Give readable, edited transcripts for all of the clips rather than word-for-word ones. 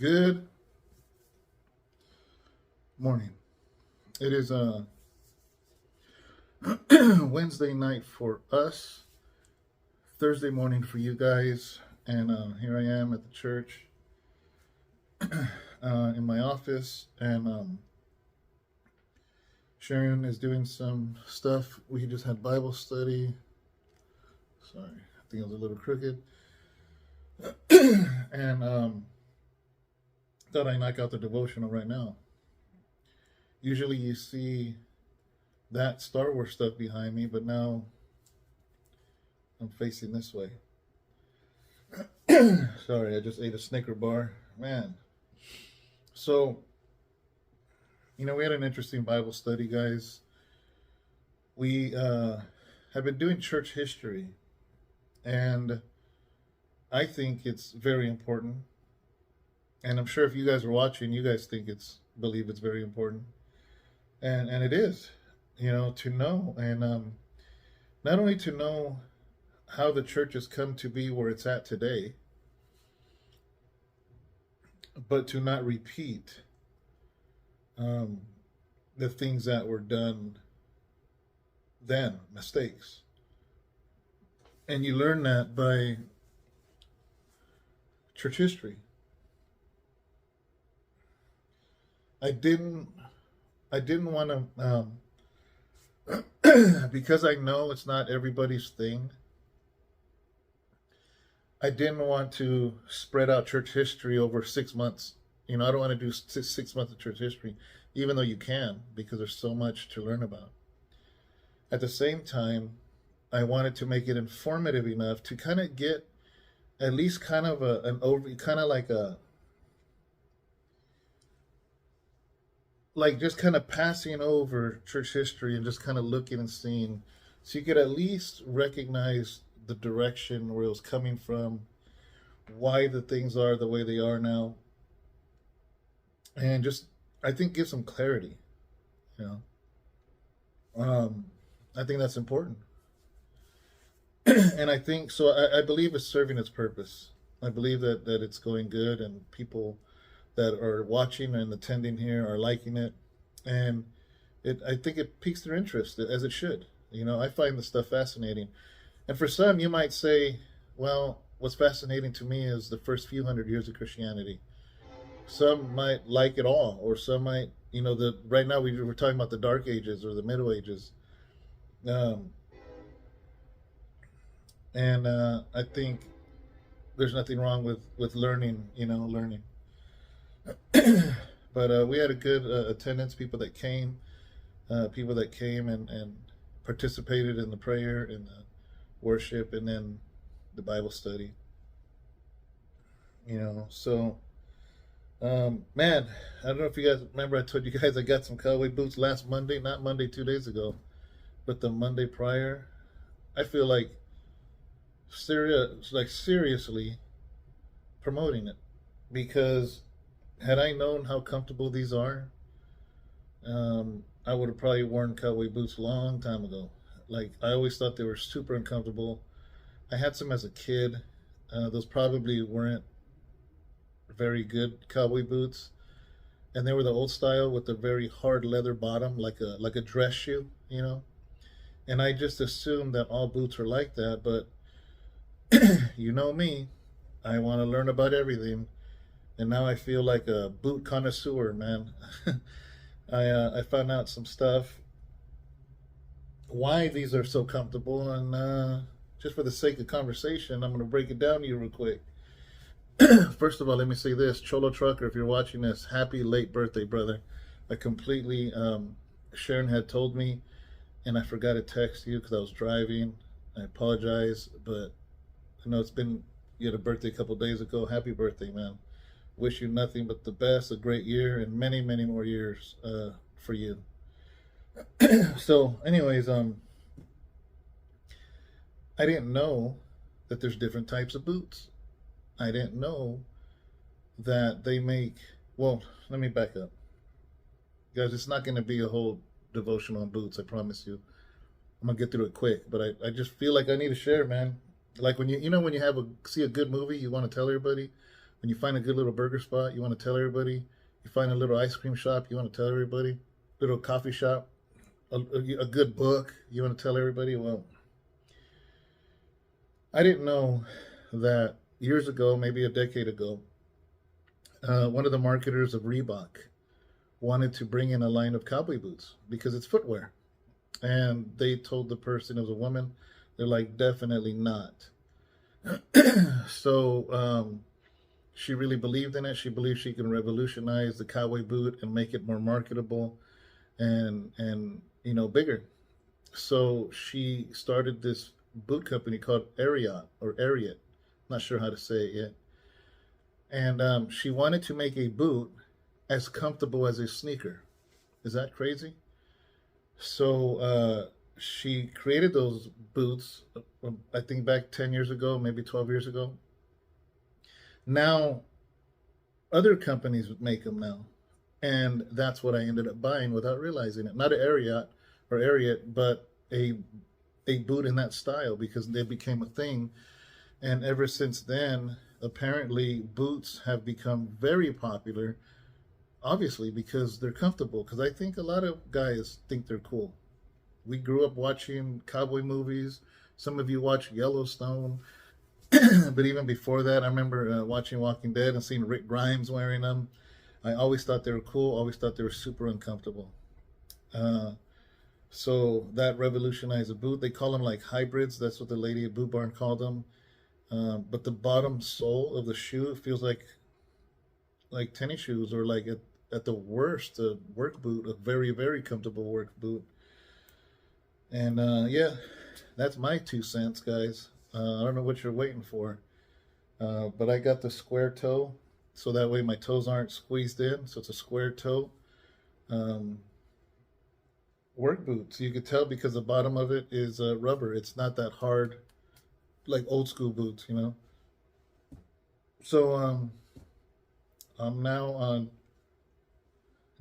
Good morning. It is Wednesday night for us, Thursday morning for you guys, and here I am at the church in my office, and Sharon is doing some stuff. We just had Bible study. Sorry, I think I was a little crooked. And thought I'd knock out the devotional right now. Usually you see that Star Wars stuff behind me, but now I'm facing this way. Sorry, I just ate a Snicker bar. Man. So, we had an interesting Bible study, guys. We have been doing church history, and I think it's very important. And I'm sure if you guys are watching, you guys believe it's very important. And it is, to know. And not only to know how the church has come to be where it's at today, but to not repeat the things that were done then, mistakes. And you learn that by church history. I didn't want to, because I know it's not everybody's thing. I didn't want to spread out church history over 6 months. I don't want to do 6 months of church history, even though you can, because there's so much to learn about. At the same time, I wanted to make it informative enough to kind of get at least kind of an overview, kind of like just kind of passing over church history and just kind of looking and seeing, so you could at least recognize the direction where it was coming from, why the things are the way they are now, and just, I think, give some clarity. I think that's important. And I think, so I believe it's serving its purpose. I believe that it's going good, and people that are watching and attending here are liking it. And I think it piques their interest, as it should. I find this stuff fascinating. And for some, you might say, well, what's fascinating to me is the first few hundred years of Christianity. Some might like it all, or some might, right now we're talking about the Dark Ages or the Middle Ages. And I think there's nothing wrong with learning, learning. But we had a good attendance, people that came and participated in the prayer and the worship, and then the Bible study. So, man, I don't know if you guys remember, I told you guys I got some cowboy boots last Monday, not Monday 2 days ago, but the Monday prior. I feel like seriously promoting it, because had I known how comfortable these are, I would have probably worn cowboy boots a long time ago. Like, I always thought they were super uncomfortable. I had some as a kid. Those probably weren't very good cowboy boots, and they were the old style with the very hard leather bottom, like a dress shoe, And I just assumed that all boots are like that, but you know me, I want to learn about everything, and now I feel like a boot connoisseur, man. I found out some stuff, why these are so comfortable, and just for the sake of conversation, I'm going to break it down to you real quick. First of all, let me say this, Cholo Trucker, if you're watching this, happy late birthday, brother. I completely, Sharon had told me, and I forgot to text you because I was driving. I apologize, but you had a birthday a couple days ago. Happy birthday, man. Wish you nothing but the best, a great year, and many, many more years for you. So, anyways, I didn't know that there's different types of boots. I didn't know that they make, well, let me back up. Guys, it's not going to be a whole devotion on boots, I promise you. I'm going to get through it quick, but I just feel like I need to share, man. Like when you see a good movie, you want to tell everybody. When you find a good little burger spot, you want to tell everybody. You find a little ice cream shop, you want to tell everybody. Little coffee shop, a good book, you want to tell everybody. Well, I didn't know that years ago, maybe a decade ago, one of the marketers of Reebok wanted to bring in a line of cowboy boots because it's footwear. And they told the person, it was a woman, they're like, definitely not. So she really believed in it. She believed she can revolutionize the cowboy boot and make it more marketable and bigger. So she started this boot company called Ariat. Not sure how to say it yet. And she wanted to make a boot as comfortable as a sneaker. Is that crazy? So she created those boots, I think back 10 years ago, maybe 12 years ago. Now, other companies make them now. And that's what I ended up buying without realizing it. Not an Ariat, but a boot in that style because they became a thing. And ever since then, apparently boots have become very popular, obviously because they're comfortable. Because I think a lot of guys think they're cool. We grew up watching cowboy movies. Some of you watch Yellowstone. But even before that, I remember watching Walking Dead and seeing Rick Grimes wearing them. I always thought they were cool, always thought they were super uncomfortable. Uh, so that revolutionized the boot. They call them like hybrids. That's what the lady at Boot Barn called them. But the bottom sole of the shoe feels like tennis shoes, or like at the worst, a work boot, a very, very comfortable work boot. And yeah, that's my 2 cents, guys. I don't know what you're waiting for. But I got the square toe, so that way my toes aren't squeezed in. So it's a square toe um, work boot. So you could tell because the bottom of it is rubber. It's not that hard like old school boots. So I'm now on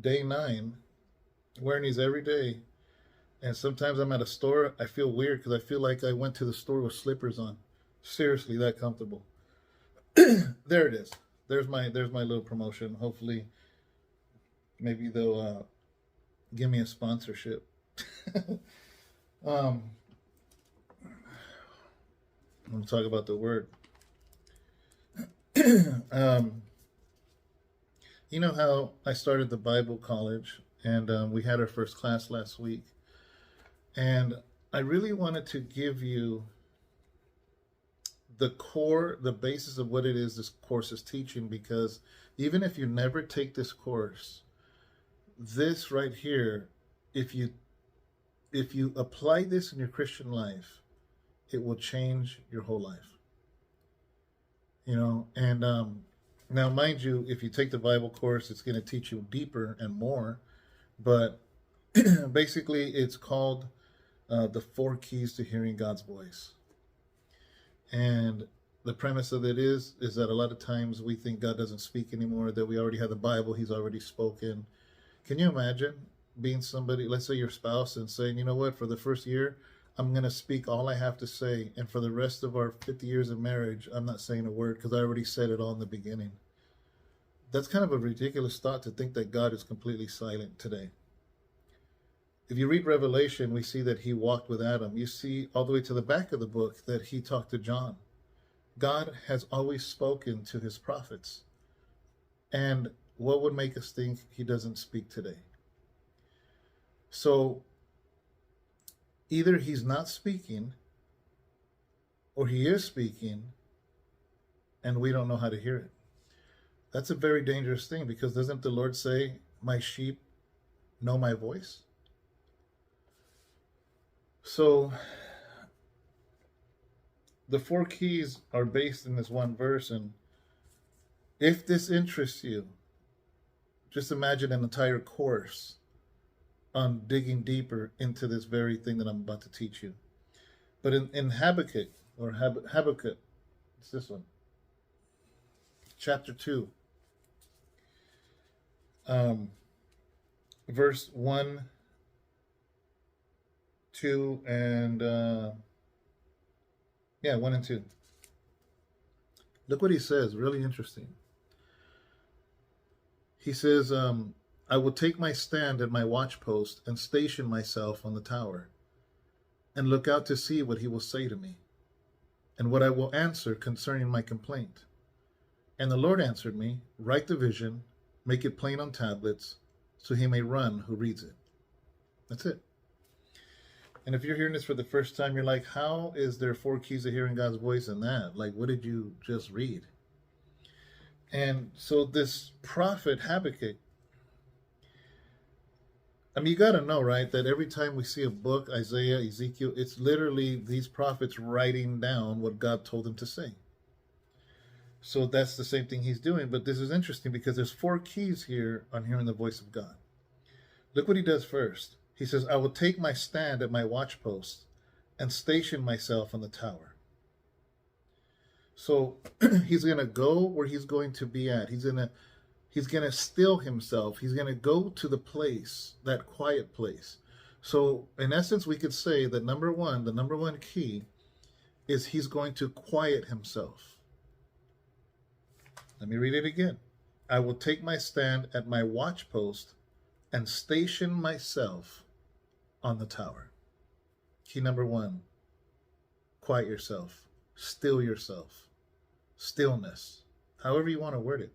day 9, wearing these every day. And sometimes I'm at a store, I feel weird because I feel like I went to the store with slippers on. Seriously, that comfortable. There it is. There's my little promotion. Hopefully, maybe they'll give me a sponsorship. I'm gonna talk about the word. um, you know how I started the Bible college, and we had our first class last week, and I really wanted to give you the basis of what it is this course is teaching, because even if you never take this course, this right here, if you apply this in your Christian life, it will change your whole life. And now, mind you, if you take the Bible course, it's going to teach you deeper and more, but basically it's called the 4 keys to hearing God's voice. And the premise of it is that a lot of times we think God doesn't speak anymore, that we already have the Bible, he's already spoken. Can you imagine being somebody, let's say your spouse, and saying, you know what, for the first year, I'm going to speak all I have to say, and for the rest of our 50 years of marriage, I'm not saying a word because I already said it all in the beginning. That's kind of a ridiculous thought, to think that God is completely silent today. If you read Revelation, we see that he walked with Adam. You see all the way to the back of the book that he talked to John. God has always spoken to his prophets. And what would make us think he doesn't speak today? So either he's not speaking, or he is speaking, and we don't know how to hear it. That's a very dangerous thing, because doesn't the Lord say, my sheep know my voice? So the 4 keys are based in this one verse, and if this interests you, just imagine an entire course on digging deeper into this very thing that I'm about to teach you. But in Habakkuk, it's this one, chapter 2, verse 1, 2, and 1 and 2. Look what he says, really interesting. He says, I will take my stand at my watchpost and station myself on the tower and look out to see what he will say to me and what I will answer concerning my complaint. And the Lord answered me, write the vision, make it plain on tablets, so he may run who reads it. That's it. And if you're hearing this for the first time, you're like, how is there 4 keys to hearing God's voice in that? Like, what did you just read? And so this prophet Habakkuk, I mean, you got to know, right, that every time we see a book, Isaiah, Ezekiel, it's literally these prophets writing down what God told them to say. So that's the same thing he's doing. But this is interesting because there's 4 keys here on hearing the voice of God. Look what he does first. He says, I will take my stand at my watchpost and station myself on the tower. So he's going to go where he's going to be at. He's going to still himself. He's going to go to the place, that quiet place. So in essence, we could say that the number one key is he's going to quiet himself. Let me read it again. I will take my stand at my watchpost and station myself on the tower. Key number 1, quiet yourself, still yourself, stillness, however you want to word it.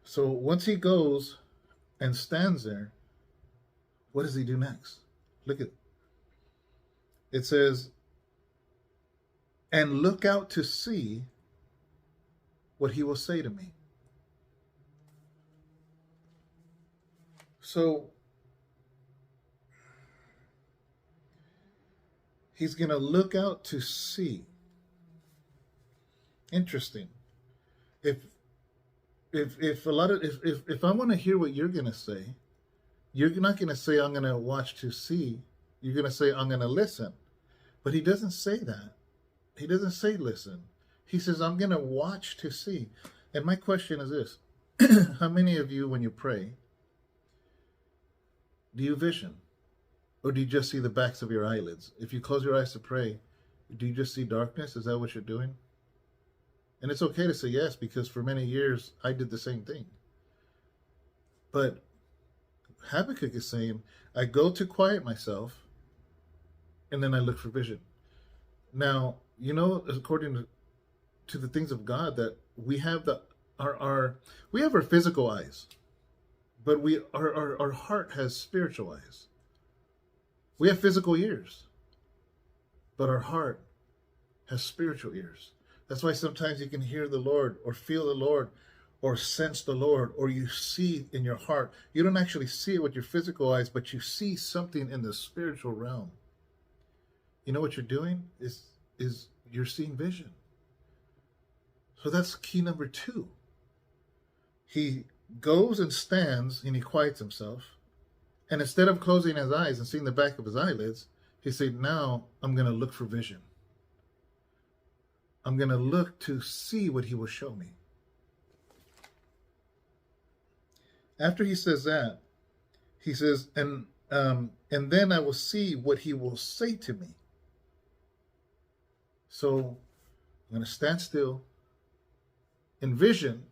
So once he goes and stands there, what does he do next? Look at it. It says, and look out to see what he will say to me. So he's going to look out to see. Interesting. If I want to hear what you're going to say, you're not going to say, I'm going to watch to see. You're going to say, I'm going to listen. But he doesn't say that. He doesn't say listen. He says, I'm going to watch to see. And my question is this. How many of you, when you pray, do you vision? Or do you just see the backs of your eyelids? If you close your eyes to pray, do you just see darkness? Is that what you're doing? And it's okay to say yes, because for many years, I did the same thing. But Habakkuk is saying, I go to quiet myself, and then I look for vision. Now, you know, according to the things of God, that we have we have our physical eyes, but our heart has spiritual eyes. We have physical ears, but our heart has spiritual ears. That's why sometimes you can hear the Lord or feel the Lord or sense the Lord, or you see in your heart. You don't actually see it with your physical eyes, but you see something in the spiritual realm. You know what you're doing is you're seeing vision. So that's key number 2. He goes and stands and he quiets himself. And instead of closing his eyes and seeing the back of his eyelids, he said, now I'm going to look for vision. I'm going to look to see what he will show me. After he says that, he says, and then I will see what he will say to me. So I'm going to stand still, envision,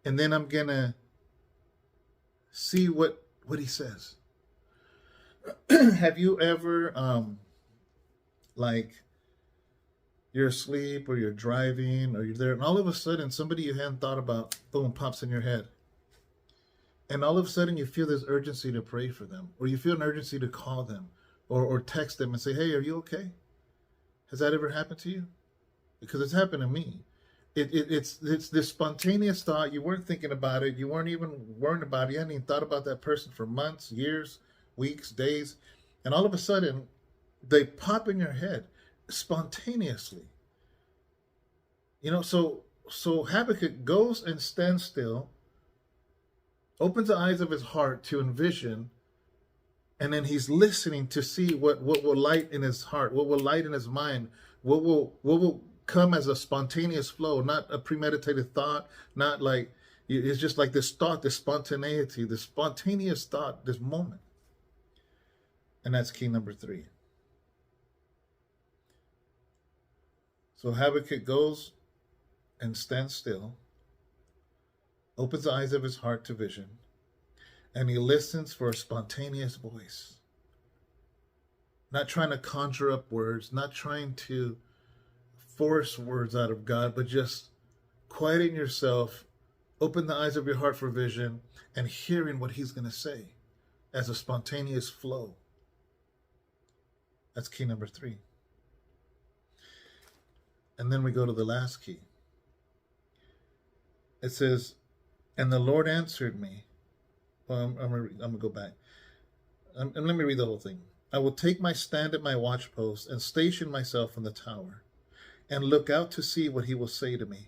and then I'm going to see what he says. Have you ever, like, you're asleep or you're driving or you're there, and all of a sudden somebody you hadn't thought about, boom, pops in your head. And all of a sudden you feel this urgency to pray for them, or you feel an urgency to call them or text them and say, hey, are you okay? Has that ever happened to you? Because it's happened to me. It's this spontaneous thought. You weren't thinking about it. You weren't even worrying about it. You hadn't even thought about that person for months, years, weeks, days. And all of a sudden, they pop in your head spontaneously. You know, so Habakkuk goes and stands still, opens the eyes of his heart to envision, and then he's listening to see what will light in his heart, what will light in his mind, what will come as a spontaneous flow, not a premeditated thought, not like, it's just like this thought, this spontaneity, this spontaneous thought, this moment. And that's key number 3. So Habakkuk goes and stands still, opens the eyes of his heart to vision, and he listens for a spontaneous voice. Not trying to conjure up words, not trying to force words out of God, but just quieting yourself, open the eyes of your heart for vision, and hearing what he's going to say as a spontaneous flow. That's key number 3. And then we go to the last key. It says, and the Lord answered me. Well, I'm going to go back. And let me read the whole thing. I will take my stand at my watchpost and station myself in the tower and look out to see what he will say to me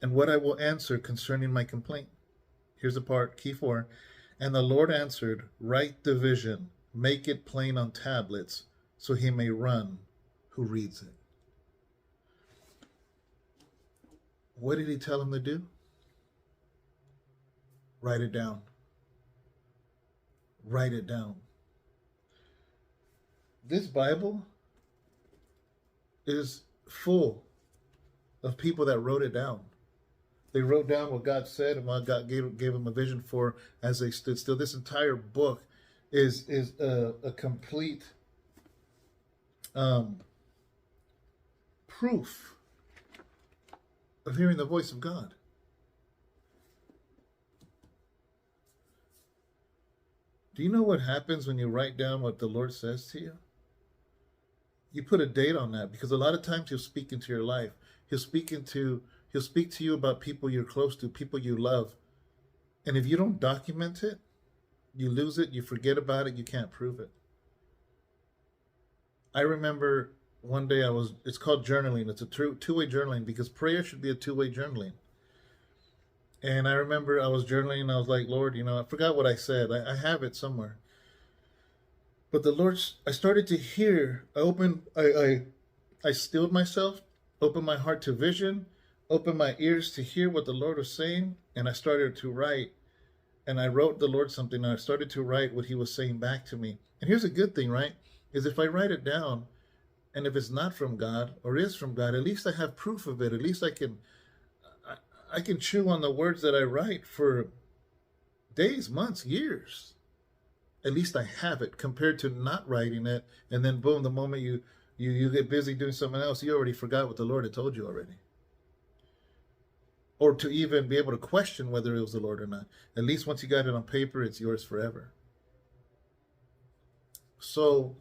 and what I will answer concerning my complaint. Here's the part, key 4. And the Lord answered, write the vision, make it plain on tablets, so he may run who reads it. What did he tell him to do? Write it down. Write it down. This Bible is full of people that wrote it down. They wrote down what God said and what God gave them a vision for as they stood still. This entire book is a complete proof of hearing the voice of God. Do you know what happens when you write down what the Lord says to you? You put a date on that, because a lot of times he'll speak into your life. He'll speak to you about people you're close to, people you love. And if you don't document it, you lose it, you forget about it, you can't prove it. I remember one day it's called journaling. It's a two-way journaling, because prayer should be a two-way journaling. And I remember I was journaling and I was like, Lord, I forgot what I said. I have it somewhere. But the Lord, I started to hear, I stilled myself, opened my heart to vision, opened my ears to hear what the Lord was saying, and I started to write. And I wrote the Lord something, and I started to write what he was saying back to me. And here's a good thing, right? Is if I write it down, and if it's not from God or is from God, at least I have proof of it. At least I can chew on the words that I write for days, months, years. At least I have it, compared to not writing it, and then boom, the moment you get busy doing something else, you already forgot what the Lord had told you already. Or to even be able to question whether it was the Lord or not. At least once you got it on paper, it's yours forever. So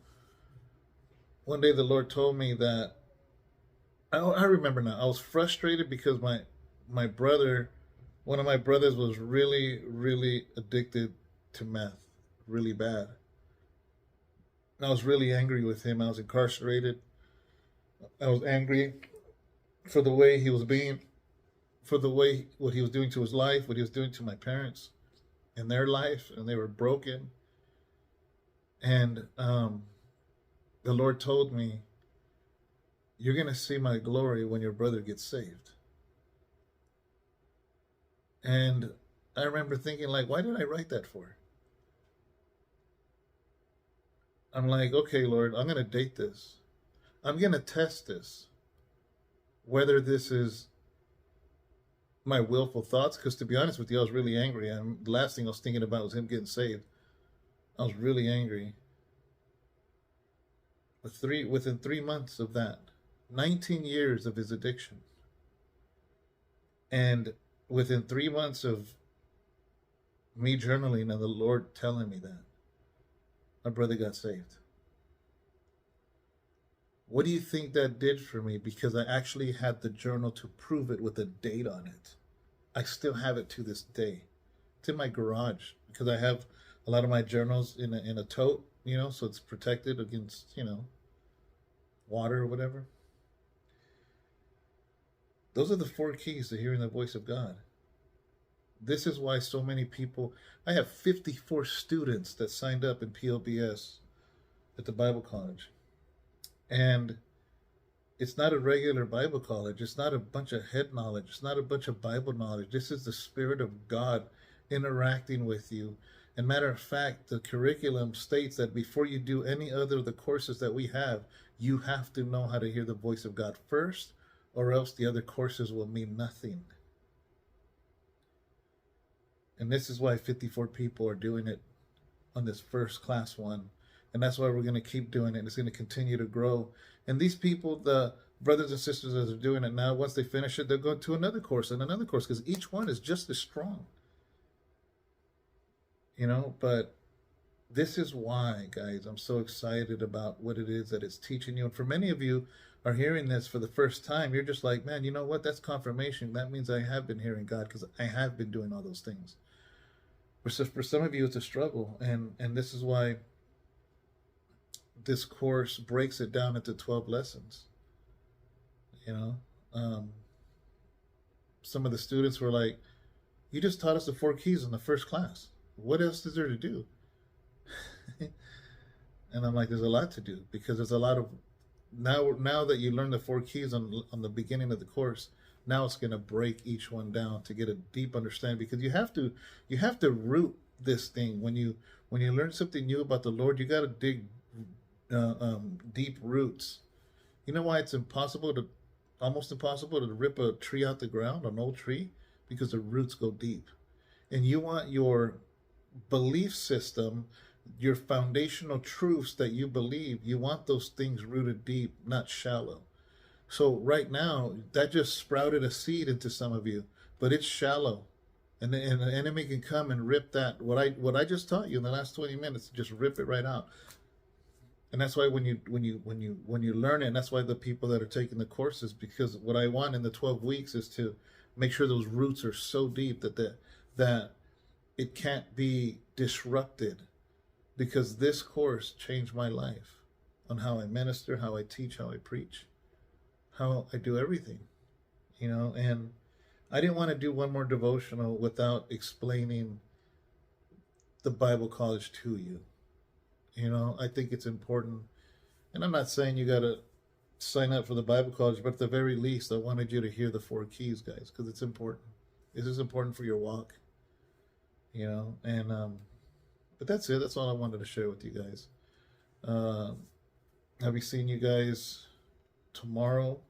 one day the Lord told me that, I remember now, I was frustrated because my brother, one of my brothers, was really, really addicted to meth, really bad. And I was really angry with him. I was incarcerated. I was angry for the way he was being, for the way what he was doing to his life, what he was doing to my parents and their life, and they were broken. And the Lord told me, you're going to see my glory when your brother gets saved. And I remember thinking, like, why did I write that for? I'm like, okay, Lord, I'm going to date this. I'm going to test this. Whether this is my willful thoughts, because to be honest with you, I was really angry. And the last thing I was thinking about was him getting saved. I was really angry. Within 3 months of that, 19 years of his addiction. And within 3 months of me journaling and the Lord telling me that, my brother got saved. What do you think that did for me? Because I actually had the journal to prove it with a date on it. I still have it to this day. It's in my garage because I have a lot of my journals in a tote, so it's protected against, water or whatever. Those are the 4 keys to hearing the voice of God. This is why so many people, I have 54 students that signed up in PLBS at the Bible College. And it's not a regular Bible college. It's not a bunch of head knowledge. It's not a bunch of Bible knowledge. This is the Spirit of God interacting with you. And matter of fact, the curriculum states that before you do any other of the courses that we have, you have to know how to hear the voice of God first, or else the other courses will mean nothing. And this is why 54 people are doing it on this first class one. And that's why we're going to keep doing it. It's going to continue to grow. And these people, the brothers and sisters that are doing it now, once they finish it, they'll go to another course and another course, because each one is just as strong. But this is why, guys, I'm so excited about what it is that it's teaching you. And for many of you are hearing this for the first time, you're just like, man, you know what? That's confirmation. That means I have been hearing God, because I have been doing all those things. For some of you, it's a struggle. And this is why this course breaks it down into 12 lessons. Some of the students were like, you just taught us the 4 keys in the first class. What else is there to do? And I'm like, there's a lot to do, because there's a lot of, now that you learn the 4 keys on the beginning of the course, now it's going to break each one down to get a deep understanding, because you have to root this thing. When you learn something new about the Lord, you got to dig deep roots. You know why it's almost impossible to rip a tree out the ground, an old tree? Because the roots go deep. And you want your belief system, your foundational truths that you believe, you want those things rooted deep, not shallow. So right now, that just sprouted a seed into some of you, but it's shallow. And the enemy can come and rip that, what I just taught you in the last 20 minutes, just rip it right out. And that's why when you learn it, and that's why the people that are taking the courses, because what I want in the 12 weeks is to make sure those roots are so deep that it can't be disrupted. Because this course changed my life on how I minister, how I teach, how I preach, how I do everything, and I didn't want to do one more devotional without explaining the Bible college to you. I think it's important. And I'm not saying you got to sign up for the Bible college, but at the very least, I wanted you to hear the 4 keys, guys, because it's important. This is important for your walk, and, but that's it. That's all I wanted to share with you guys. I'll be seeing you guys tomorrow.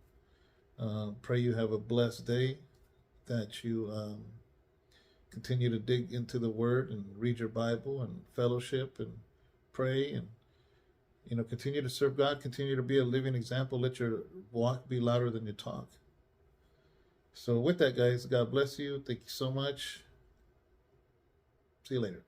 Pray you have a blessed day, that you continue to dig into the Word and read your Bible and fellowship and pray, and continue to serve God, continue to be a living example. Let your walk be louder than your talk. So with that, guys, God bless you. Thank you so much. See you later.